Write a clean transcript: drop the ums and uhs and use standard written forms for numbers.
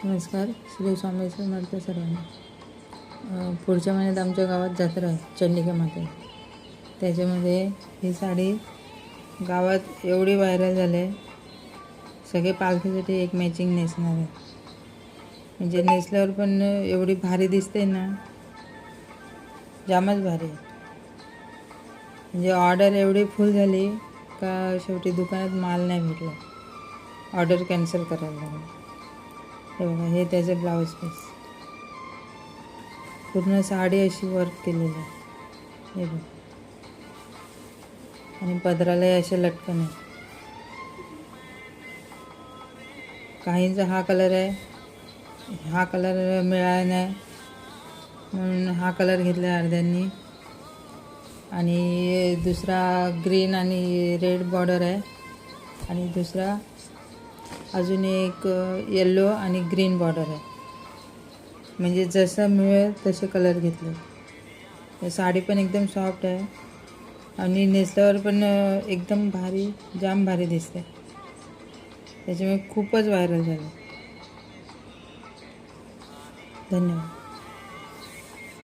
नमस्कार. श्री स्वामी समर्थ सर्वांना. पुढच्या महिन्यात आमच्या गावात जत्रा आहे, चंडिका माता. त्याच्यामध्ये ही साडी गावात एवढी व्हायरल झाली आहे, सगळे पालखीसाठी एक मॅचिंग नेसणार आहे. म्हणजे नेसल्यावर पण एवढी भारी दिसते ना, जामच भारी आहे. म्हणजे ऑर्डर एवढी फुल झाली का शेवटी दुकानात माल नाही भेटला, ऑर्डर कॅन्सल करायला लागली. हे बघा, हे त्याचे ब्लाऊज पीस, पूर्ण साडी अशी वर्क केलेली आहे. हे बघा, आणि पदराला असे लटकन आहे. काहींचा हा कलर आहे, हा कलर मिळाला नाही म्हणून हा कलर घेतला अर्ध्यांनी. आणि दुसरा ग्रीन आणि रेड बॉर्डर आहे, आणि दुसरा अजून एक येल्लो आणि ग्रीन बॉर्डर आहे. म्हणजे जसं मिळेल तसे कलर घेतले. साडी पण एकदम सॉफ्ट आहे आणि नेसल्यावर पण एकदम भारी, जाम भारी दिसते. त्याच्यामुळे खूपच व्हायरल झालं. धन्यवाद.